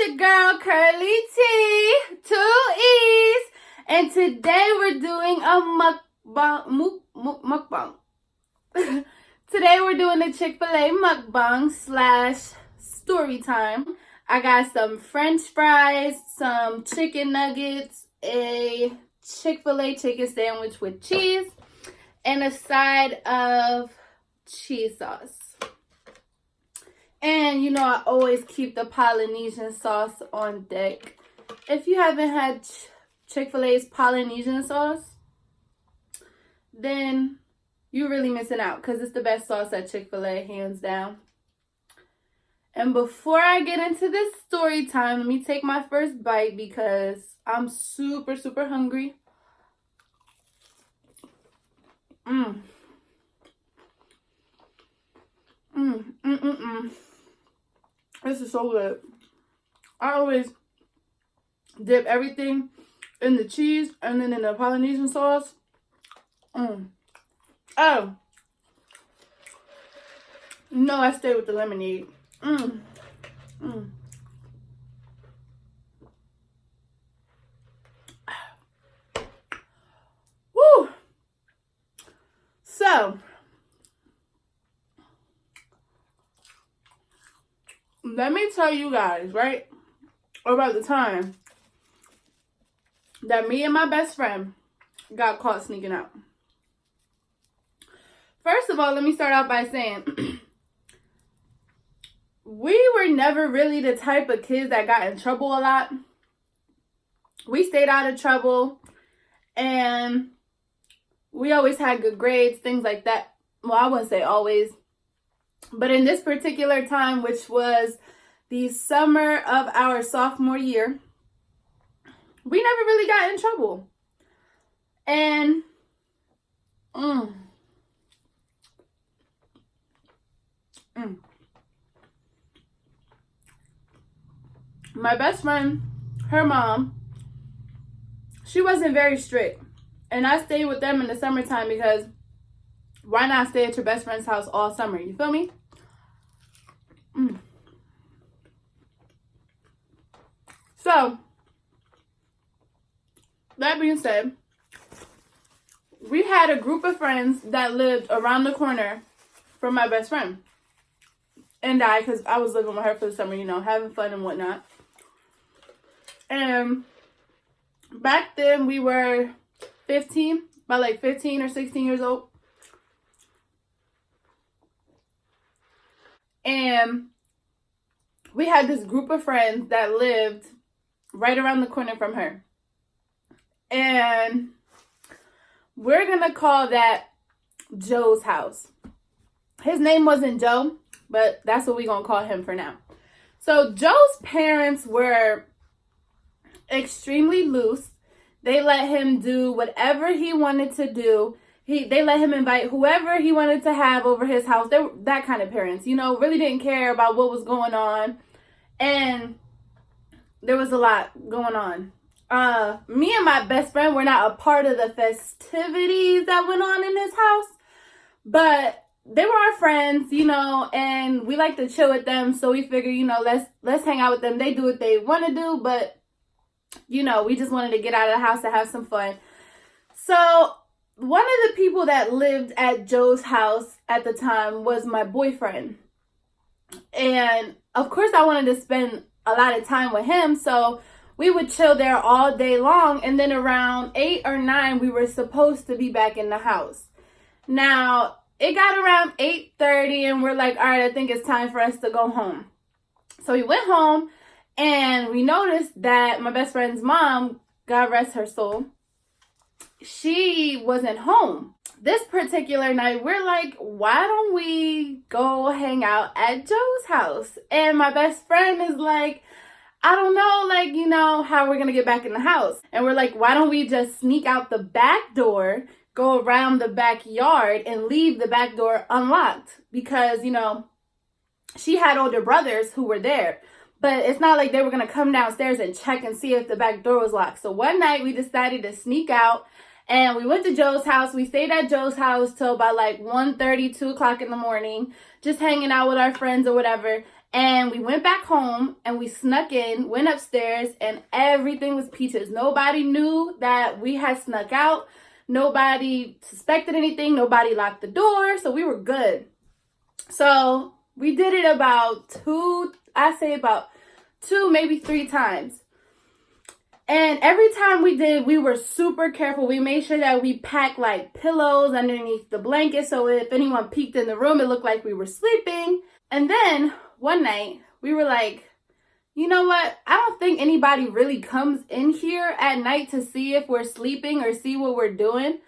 your girl Curly T, 2 E's, and today we're doing a mukbang. Today we're doing a Chick-fil-A mukbang / story time. I got some French fries, some chicken nuggets, a Chick-fil-A chicken sandwich with cheese, and a side of cheese sauce. And you know I always keep the Polynesian sauce on deck. If you haven't had Chick-fil-A's Polynesian sauce, then you're really missing out because it's the best sauce at Chick-fil-A, hands down. And before I get into this story time, let me take my first bite because I'm super hungry. This is so good. I always dip everything in the cheese and then in the Polynesian sauce. Oh. No, I stay with the lemonade. Woo! So, let me tell you guys, right, about the time that me and my best friend got caught sneaking out. First of all, let me start out by saying we were never really the type of kids that got in trouble a lot. We stayed out of trouble and we always had good grades, things like that. Well, I wouldn't say always. But in this particular time, which was the summer of our sophomore year, we never really got in trouble. And my best friend, her mom, she wasn't very strict. And I stayed with them in the summertime because why not stay at your best friend's house all summer? You feel me? So, that being said, we had a group of friends that lived around the corner from my best friend and I, because I was living with her for the summer, you know, having fun and whatnot. And back then we were 15, about like 15 or 16 years old. And we had this group of friends that lived right around the corner from her. And we're going to call that Joe's house. His name wasn't Joe, but that's what we're going to call him for now. So Joe's parents were extremely loose. They let him do whatever he wanted to do. They let him invite whoever he wanted to have over his house. They were that kind of parents, you know, really didn't care about what was going on. And there was a lot going on. Me and my best friend were not a part of the festivities that went on in his house, but they were our friends, you know, and we like to chill with them. So we figured, you know, let's hang out with them. They do what they want to do, but you know, we just wanted to get out of the house to have some fun. So one of the people that lived at Joe's house at the time was my boyfriend. And of course I wanted to spend a lot of time with him. So we would chill there all day long. And then around 8 or 9, we were supposed to be back in the house. Now, it got around 8:30 and we're like, all right, I think it's time for us to go home. So we went home and we noticed that my best friend's mom, God rest her soul, she wasn't home. This particular night, we're like, why don't we go hang out at Joe's house? And my best friend is like, I don't know, like, you know, how we're going to get back in the house. And we're like, why don't we just sneak out the back door, go around the backyard and leave the back door unlocked? Because, you know, she had older brothers who were there. But it's not like they were going to come downstairs and check and see if the back door was locked. So one night we decided to sneak out and we went to Joe's house. We stayed at Joe's house till about like 1:30, 2 o'clock in the morning, just hanging out with our friends or whatever. And we went back home and we snuck in, went upstairs, and everything was peaches. Nobody knew that we had snuck out. Nobody suspected anything. Nobody locked the door. So we were good. So we did it about two, maybe 3 times. And every time we did, we were super careful. We made sure that we packed like pillows underneath the blanket. So if anyone peeked in the room, it looked like we were sleeping. And then one night we were like, you know what? I don't think anybody really comes in here at night to see if we're sleeping or see what we're doing.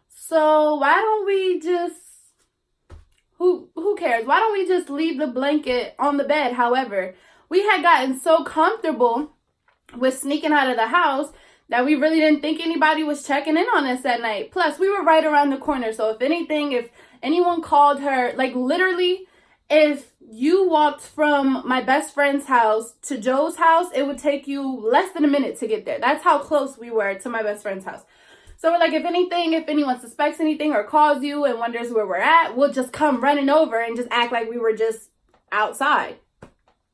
So why don't we just, who cares? Why don't we just leave the blanket on the bed? However, we had gotten so comfortable with sneaking out of the house that we really didn't think anybody was checking in on us at night. Plus, we were right around the corner. So if anything, if anyone called her, like literally, if you walked from my best friend's house to Joe's house, it would take you less than a minute to get there. That's how close we were to my best friend's house. So we're like, if anything, if anyone suspects anything or calls you and wonders where we're at, we'll just come running over and just act like we were just outside,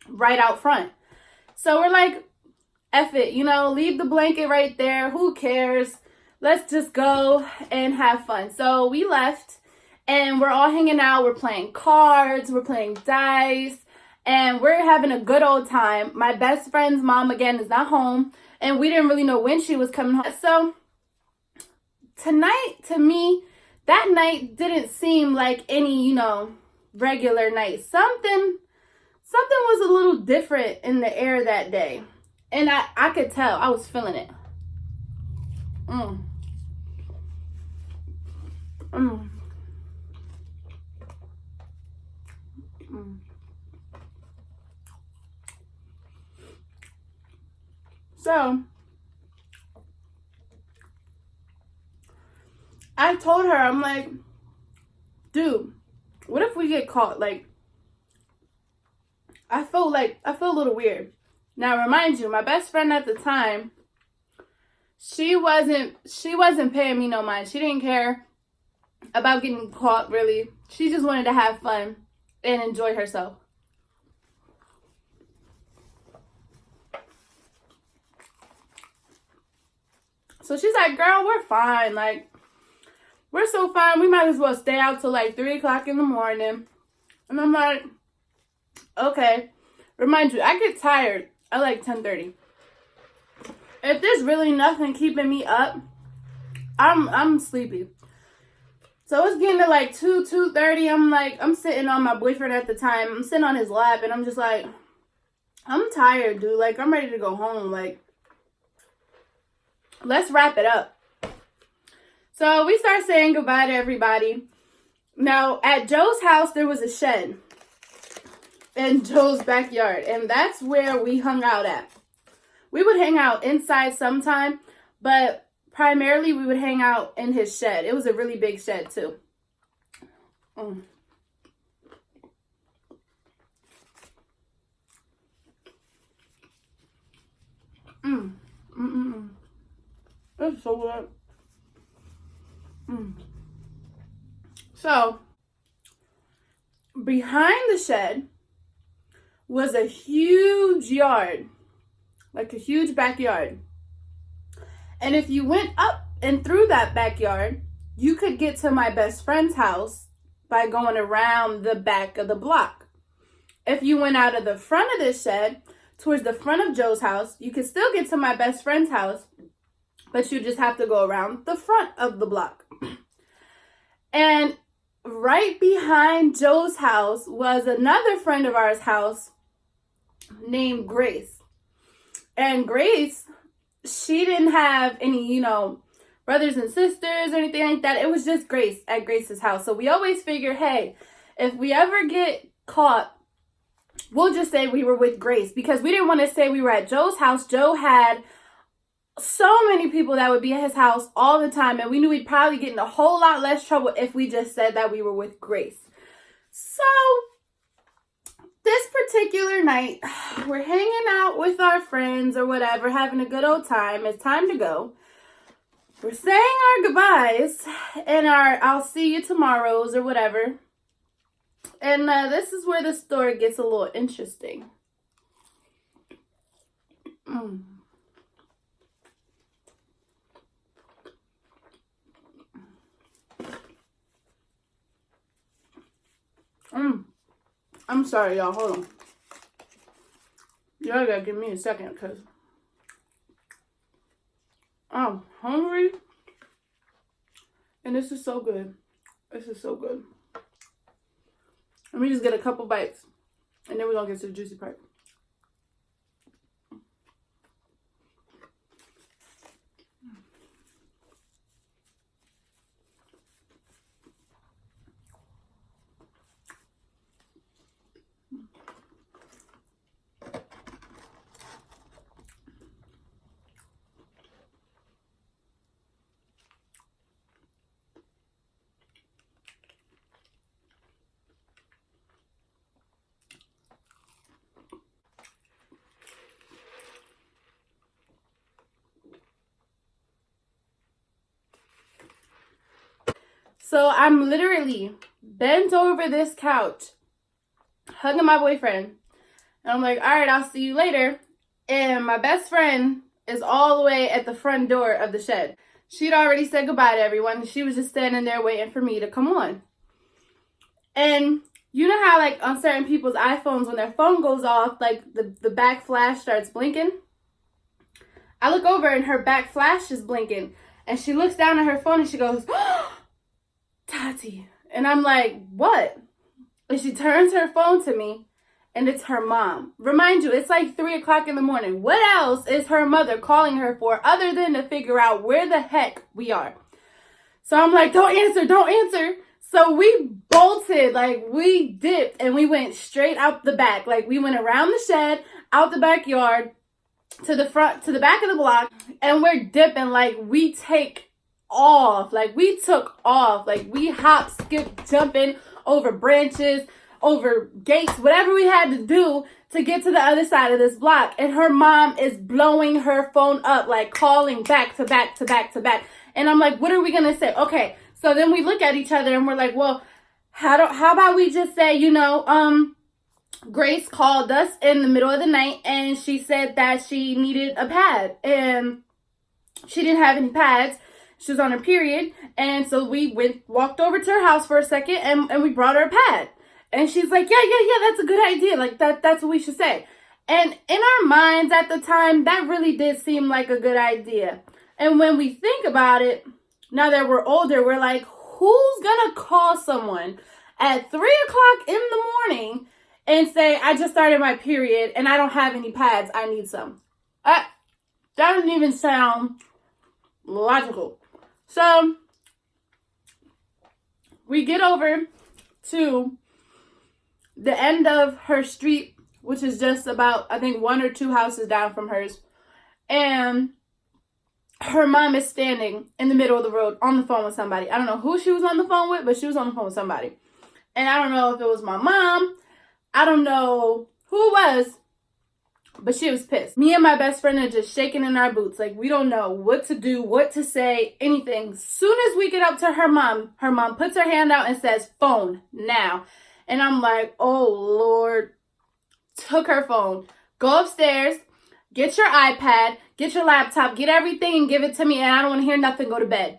right out front. So we're like, F it, leave the blanket right there. Who cares? Let's just go and have fun. So we left and we're all hanging out. We're playing cards. We're playing dice. And we're having a good old time. My best friend's mom, again, is not home. And we didn't really know when she was coming home. So tonight, to me, that night didn't seem like any, regular night. Something was a little different in the air that day. And I could tell. I was feeling it. So, I told her, I'm like, dude, what if we get caught? Like, I feel a little weird. Now, remind you, my best friend at the time, she wasn't paying me no mind. She didn't care about getting caught, really. She just wanted to have fun and enjoy herself. So she's like, girl, we're fine. Like, we're so fine. We might as well stay out till like 3 o'clock in the morning. And I'm like, okay. Remind you, I get tired at like 10:30. If there's really nothing keeping me up, I'm sleepy. So it's getting to like 2:30. I'm sitting on my boyfriend at the time. I'm sitting on his lap and I'm just like, I'm tired, dude. Like, I'm ready to go home. Like, let's wrap it up. So we start saying goodbye to everybody. Now, at Joe's house, there was a shed in Joe's backyard, and that's where we hung out at. We would hang out inside sometime, but primarily we would hang out in his shed. It was a really big shed too. It's so good. So, behind the shed was a huge yard, like a huge backyard. And if you went up and through that backyard, you could get to my best friend's house by going around the back of the block. If you went out of the front of this shed towards the front of Joe's house, you could still get to my best friend's house, but you just have to go around the front of the block. And right behind Joe's house was another friend of ours' house named Grace. And Grace, she didn't have any, brothers and sisters or anything like that. It was just Grace at Grace's house. So we always figured, hey, if we ever get caught, we'll just say we were with Grace, because we didn't want to say we were at Joe's house. Joe had so many people that would be at his house all the time, and we knew we'd probably get in a whole lot less trouble if we just said that we were with Grace. So this particular night, we're hanging out with our friends or whatever, having a good old time. It's time to go. We're saying our goodbyes and our I'll see you tomorrows or whatever. And this is where the story gets a little interesting. I'm sorry, y'all. Hold on. Y'all gotta give me a second, because I'm hungry. And this is so good. This is so good. Let me just get a couple bites, and then we're gonna get to the juicy part. So I'm literally bent over this couch, hugging my boyfriend. And I'm like, all right, I'll see you later. And my best friend is all the way at the front door of the shed. She'd already said goodbye to everyone. She was just standing there waiting for me to come on. And you know how, like, on certain people's iPhones, when their phone goes off, like, the back flash starts blinking? I look over and her back flash is blinking. And she looks down at her phone and she goes, oh, Tati. And I'm like, what? And she turns her phone to me, and it's her mom. Remind you, it's like 3 o'clock in the morning. What else is her mother calling her for other than to figure out where the heck we are? So I'm like, don't answer. So we bolted, like we dipped, and we went straight out the back. Like we went around the shed, out the backyard, to the front, to the back of the block, and we're dipping like we take off. Like we took off. Like we hop, skip, jumping over branches, over gates, whatever we had to do to get to the other side of this block. And her mom is blowing her phone up, like calling back to back to back to back. And I'm like, what are we going to say? Okay. So then we look at each other and we're like, well, how about we just say, Grace called us in the middle of the night and she said that she needed a pad and she didn't have any pads. She was on her period. And so we walked over to her house for a second and we brought her a pad. And she's like, yeah, that's a good idea. Like that's what we should say. And in our minds at the time, that really did seem like a good idea. And when we think about it, now that we're older, we're like, who's gonna call someone at 3 o'clock in the morning and say, I just started my period and I don't have any pads, I need some? That doesn't even sound logical. So we get over to the end of her street, which is just about, I think, 1 or 2 houses down from hers. And her mom is standing in the middle of the road on the phone with somebody. I don't know who she was on the phone with, but she was on the phone with somebody. And I don't know if it was my mom. I don't know who it was, but she was pissed. Me and my best friend are just shaking in our boots. Like, we don't know what to do, what to say, anything. Soon as we get up to her mom puts her hand out and says, phone, now. And I'm like, oh, Lord. Took her phone. Go upstairs. Get your iPad. Get your laptop. Get everything and give it to me. And I don't want to hear nothing. Go to bed.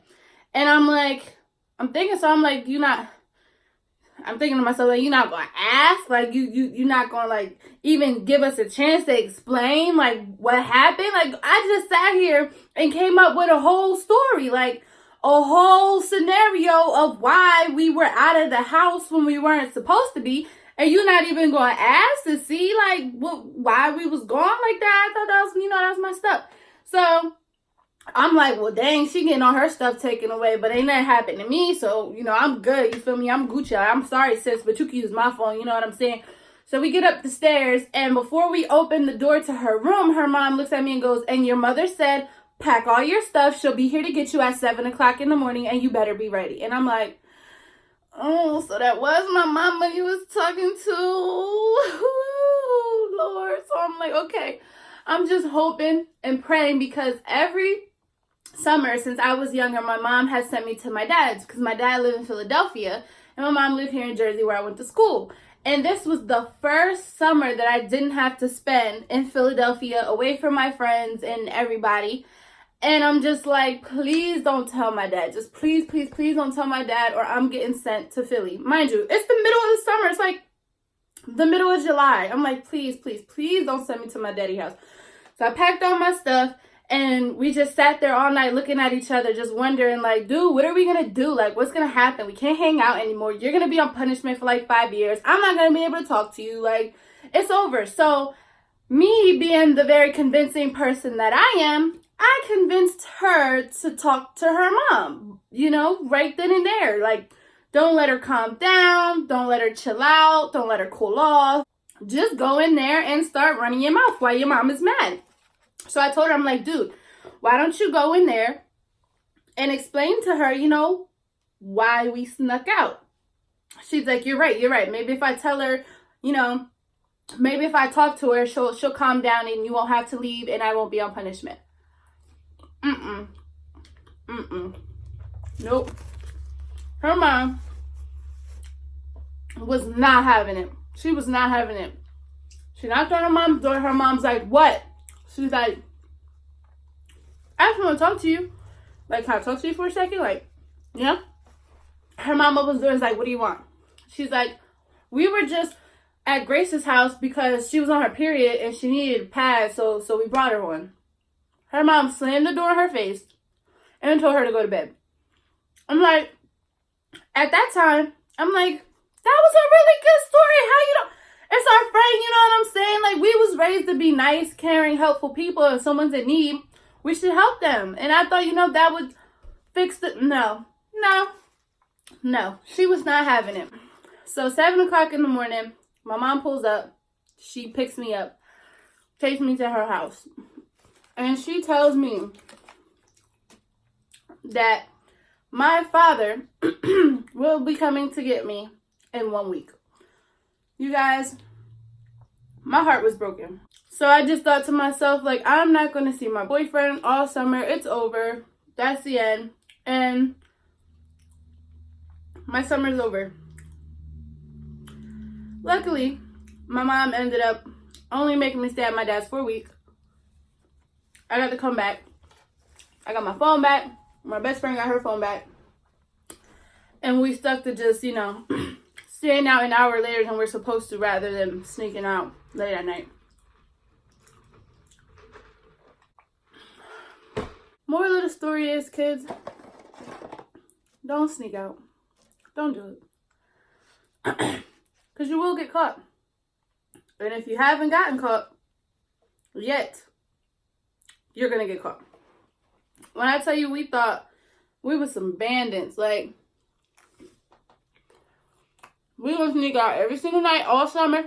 And I'm thinking to myself, like, you're not going to ask? Like, you're not going to, like, even give us a chance to explain, like, what happened? Like, I just sat here and came up with a whole story, like, a whole scenario of why we were out of the house when we weren't supposed to be. And you're not even going to ask to see, like, why we was gone like that? I thought that was messed up. So I'm like, well, dang, she getting all her stuff taken away, but ain't nothing happened to me. So, I'm good. You feel me? I'm Gucci. I'm sorry, sis, but you can use my phone. You know what I'm saying? So we get up the stairs, and before we open the door to her room, her mom looks at me and goes, and your mother said, pack all your stuff. She'll be here to get you at 7 o'clock in the morning, and you better be ready. And I'm like, oh, so that was my mama you was talking to. Ooh, Lord. So I'm like, okay. I'm just hoping and praying because every summer since I was younger, my mom has sent me to my dad's because my dad lived in Philadelphia and my mom lived here in Jersey where I went to school. And this was the first summer that I didn't have to spend in Philadelphia away from my friends and everybody. And I'm just like, please don't tell my dad. Just please, please, please don't tell my dad or I'm getting sent to Philly. Mind you, it's the middle of the summer. It's like the middle of July. I'm like, please, please, please don't send me to my daddy's house. So I packed all my stuff and we just sat there all night looking at each other, just wondering like, dude, what are we going to do? Like, what's going to happen? We can't hang out anymore. You're going to be on punishment for like 5 years. I'm not going to be able to talk to you. Like, it's over. So me being the very convincing person that I am, I convinced her to talk to her mom, you know, right then and there. Like, don't let her calm down. Don't let her chill out. Don't let her cool off. Just go in there and start running your mouth while your mom is mad. So I told her, I'm like, dude, why don't you go in there and explain to her, you know, why we snuck out? She's like, you're right. Maybe if I tell her, you know, maybe if I talk to her, she'll calm down and you won't have to leave and I won't be on punishment. Nope. Her mom was not having it. She was not having it. She knocked on her mom's door. Her mom's like, what? She's like, I just want to talk to you. Like, can I talk to you for a second? Like, yeah. Her mom opens the door and is like, what do you want? She's like, we were just at Grace's house because she was on her period and she needed a pad, so we brought her one. Her mom slammed the door in her face and told her to go to bed. I'm like, at that time, I'm like, that was a really good story. How you don't... It's our friend, you know what I'm saying? Like, we was raised to be nice, caring, helpful people. If someone's in need, we should help them. And I thought, you know, that would fix the... No. She was not having it. So 7 o'clock in the morning, my mom pulls up. She picks me up, takes me to her house. And she tells me that my father will be coming to get me in 1 week. You guys, my heart was broken. So I just thought to myself, like, I'm not going to see my boyfriend all summer. It's over. That's the end. And my summer's over. Luckily, my mom ended up only making me stay at my dad's for a week. I got to come back. I got my phone back. My best friend got her phone back. And we stuck to just, you know, staying out an hour later than we're supposed to rather than sneaking out late at night. Moral of the story is, kids, don't sneak out. Don't do it. Because you will get caught. And if you haven't gotten caught yet, you're going to get caught. When I tell you we thought we were some bandits, like, we would sneak out every single night all summer,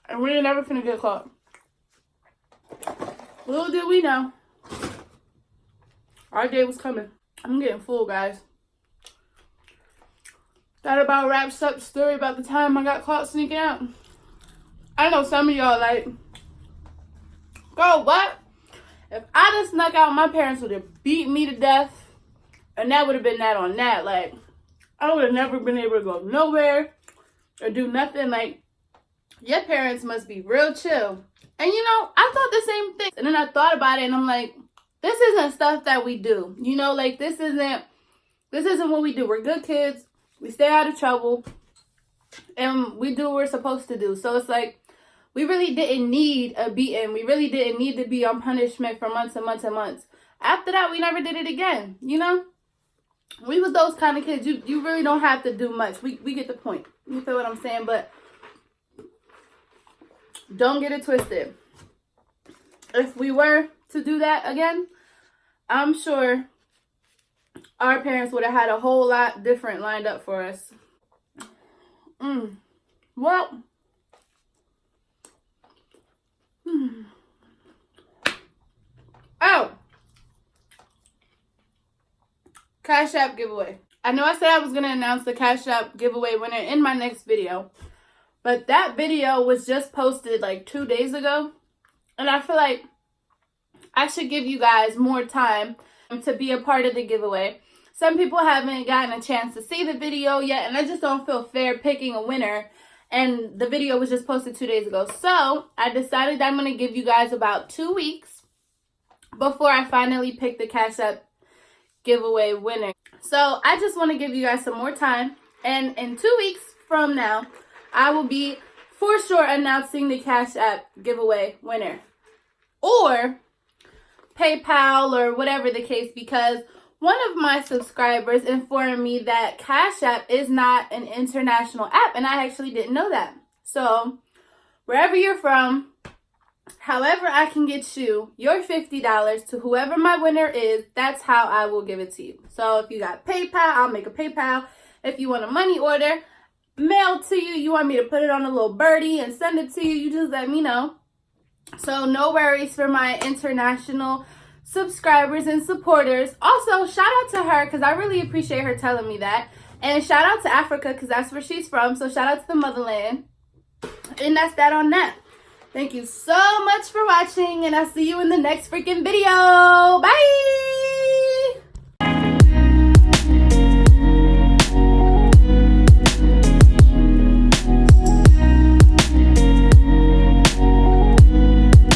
and we were never finna get caught. Little did we know, our day was coming. I'm getting full, guys. That about wraps up the story about the time I got caught sneaking out. I know some of y'all like, girl, what? If I just snuck out, my parents would have beat me to death, and that would have been that on that. Like, I would have never been able to go nowhere or do nothing. Like, your parents must be real chill. And, you know, I thought the same thing. And then I thought about it, and I'm like, this isn't stuff that we do. You know, like, this isn't what we do. We're good kids. We stay out of trouble. And we do what we're supposed to do. So it's like, we really didn't need a beating. We really didn't need to be on punishment for months and months and months. After that, we never did it again, you know? We was those kind of kids. You really don't have to do much. We get the point. You feel what I'm saying? But don't get it twisted. If we were to do that again, I'm sure our parents would have had a whole lot different lined up for us. Well... Oh, Cash App giveaway. I know I said I was going to announce the Cash App giveaway winner in my next video, but that video was just posted like 2 days ago, and I feel like I should give you guys more time to be a part of the giveaway. some people haven't gotten a chance to see the video yet, and I just don't feel fair picking a winner. And the video was just posted 2 days ago. So I decided that I'm going to give you guys about 2 weeks before I finally pick the Cash App giveaway winner. So I just want to give you guys some more time. And in 2 weeks from now, I will be for sure announcing the Cash App giveaway winner. Or PayPal or whatever the case, because one of my subscribers informed me that Cash App is not an international app, and I actually didn't know that. So wherever you're from, however I can get you your $50 to whoever my winner is, that's how I will give it to you. So if you got PayPal, I'll make a PayPal. If you want a money order mailed to you, you want me to put it on a little birdie and send it to you, you just let me know. So no worries for my international subscribers and supporters. Also, shout out to her because I really appreciate her telling me that. And shout out to Africa because that's where she's from. So shout out to the motherland. And that's that on that. Thank you so much for watching, and I'll see you in the next freaking video. Bye!